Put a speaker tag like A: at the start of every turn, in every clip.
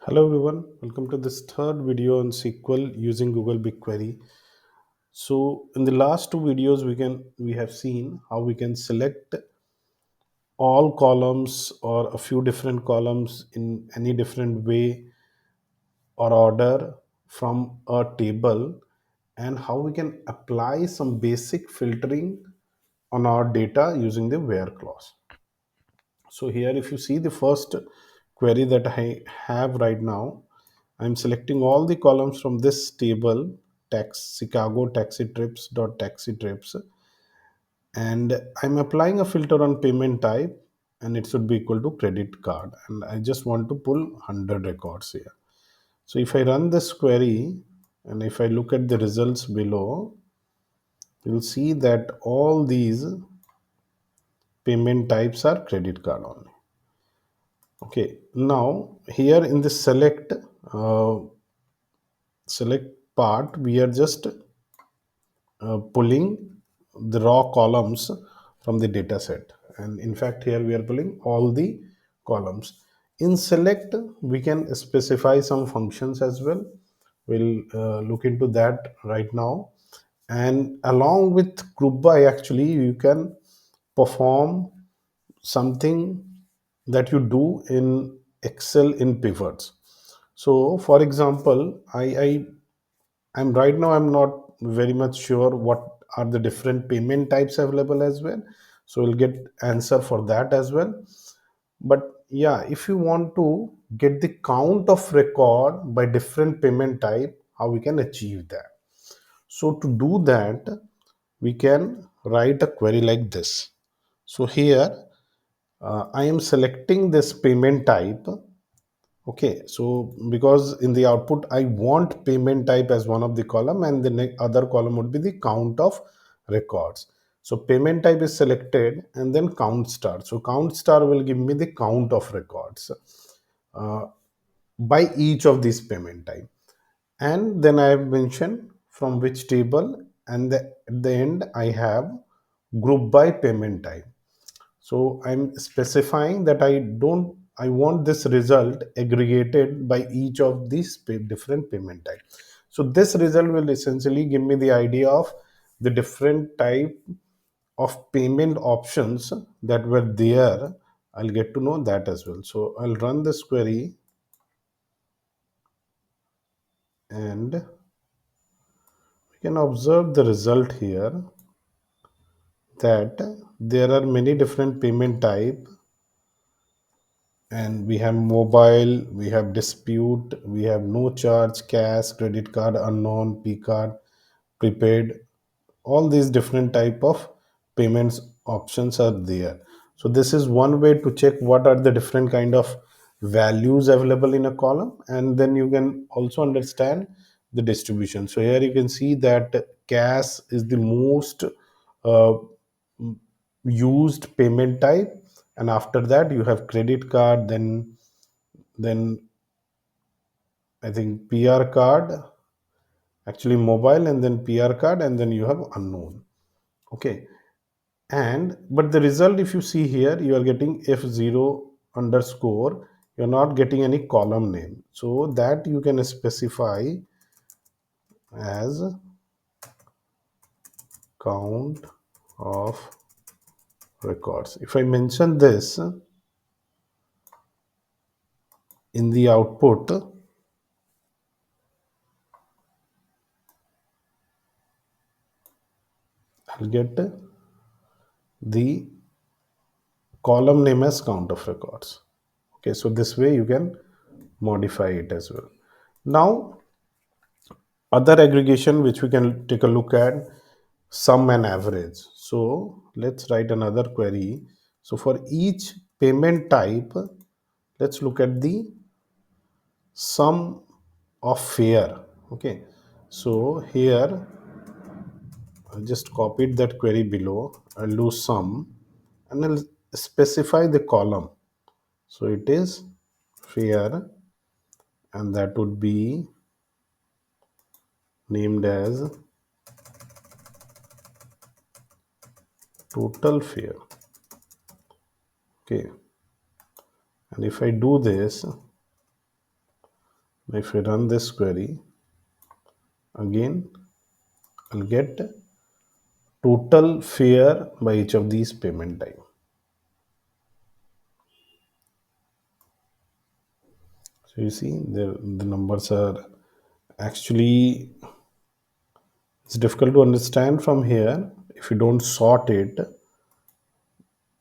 A: Hello everyone, welcome to this third video on SQL using Google BigQuery. So in the last two videos we have seen how we can select all columns or a few different columns in any different way or order from a table, and how we can apply some basic filtering on our data using the where clause. So here if you see the first query that I have right now, I'm selecting all the columns from this table, Chicago taxi trips dot taxi trips, and I'm applying a filter on payment type, and it should be equal to credit card, and I just want to pull 100 records here. So if I run this query and if I look at the results below, you'll see that all these payment types are credit card only. Okay, now here in the uh, select part, we are just pulling the raw columns from the data set, and in fact here we are pulling all the columns. In select we can specify some functions as well. We'll look into that right now, and along with group by, actually you can perform something that you do in Excel in pivots. So for example, I'm right now, I'm not very much sure what are the different payment types available as well. So we'll get answer for that as well. But yeah, if you want to get the count of record by different payment type, how we can achieve that? So to do that, we can write a query like this. So here I am selecting this payment type. Okay, so because in the output I want payment type as one of the column, and the other column would be the count of records. So payment type is selected, and then count star. So count star will give me the count of records uh, by each of these payment type. And then I have mentioned from which table, and at the end I have group by payment type. So I'm specifying that I want this result aggregated by each of these different payment type. So this result will essentially give me the idea of the different type of payment options that were there. I'll get to know that as well. So I'll run this query, and we can observe the result here that there are many different payment type, and we have mobile, we have dispute, we have no charge, cash, credit card, unknown, p card, prepaid. All these different type of payments options are there. So this is one way to check what are the different kind of values available in a column, and then you can also understand the distribution. So here you can see that cash is the most uh, used payment type, and after that you have credit card, then I think PR card, actually mobile, and then PR card, and then you have unknown. Okay, and but the result, if you see here, you are getting F0 underscore. You're not getting any column name, so that you can specify as count of records. If I mention this in the output, I'll get the column name as count of records. Okay, so this way you can modify it as well. Now other aggregation which we can take a look at, sum and average. So let's write another query. So for each payment type, let's look at the sum of fare. Okay, so here I just copied that query below. I'll do sum, and I'll specify the column. So it is fare, and that would be named as total fare. Okay, and if I do this, If I run this query again, I'll get total fare by each of these payment type. So you see the numbers are actually, it's difficult to understand from here if you don't sort it,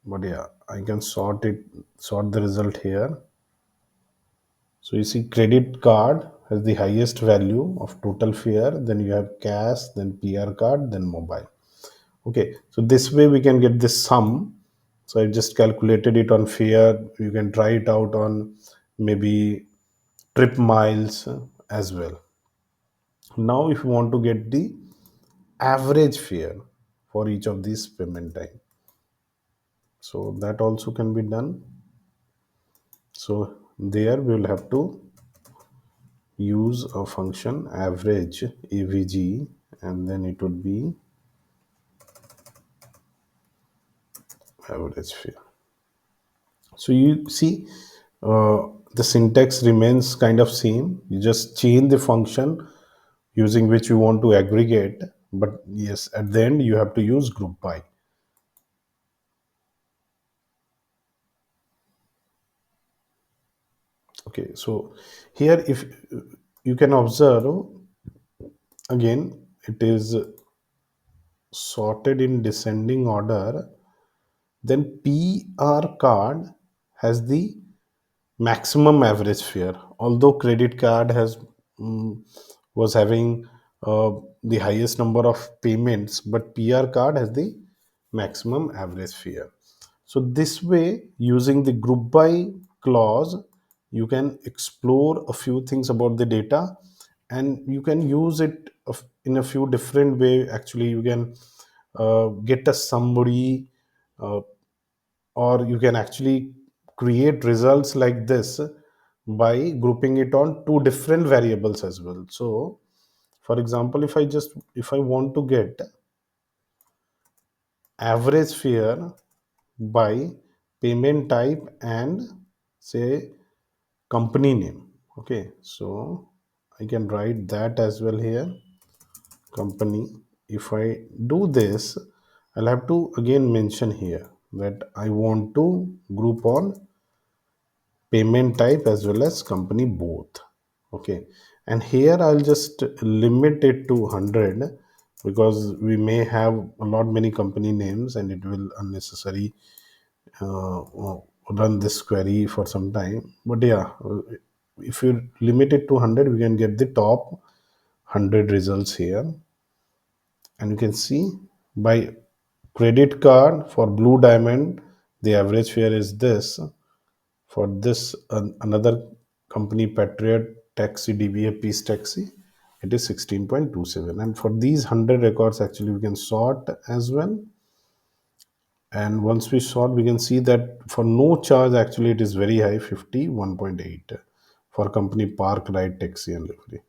A: but yeah, I can sort the result here. So you see credit card has the highest value of total fare, then you have cash, then PR card, then mobile. Okay, so this way we can get this sum. So I just calculated it on fare. You can try it out on maybe trip miles as well. Now if you want to get the average fare for each of these payment time, so that also can be done. So there we will have to use a function average avg, and then it would be average fare. So you see, the syntax remains kind of same. You just change the function using which you want to aggregate, but yes, at the end you have to use group by. Okay, so here if you can observe, again it is sorted in descending order, then PR card has the maximum average fare, although credit card has mm, was having the highest number of payments, but PR card has the maximum average fare. So this way, using the group by clause, you can explore a few things about the data, and you can use it in a few different way. Actually, you can get a summary, uh, or you can actually create results like this by grouping it on two different variables as well. So for example, if I want to get average fare by payment type and say company name, okay, so I can write that as well here, company. If I do this, I'll have to again mention here that I want to group on payment type as well as company both. Okay, and here I'll just limit it to 100, because we may have a lot many company names and it will unnecessary run this query for some time. But yeah, if you limit it to 100, we can get the top 100 results here. And you can see by credit card for blue diamond, the average fare is this. For this another company, Patriot Taxi, DBA Peace Taxi, it is 16.27. And for these 100 records, actually we can sort as well. And once we sort, we can see that for no charge, actually it is very high, 51.8 for company Park Ride Taxi and Livery.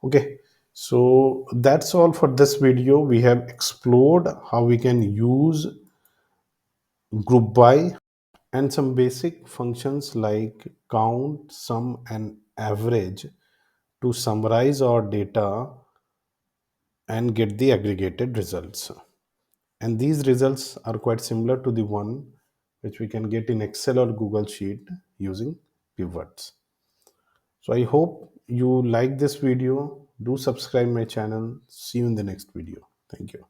A: Okay, so that's all for this video. We have explored how we can use group by and some basic functions like count, sum, and average to summarize our data and get the aggregated results. And these results are quite similar to the one which we can get in Excel or Google Sheet using pivots. So I hope you like this video. Do subscribe my channel. See you in the next video. Thank you.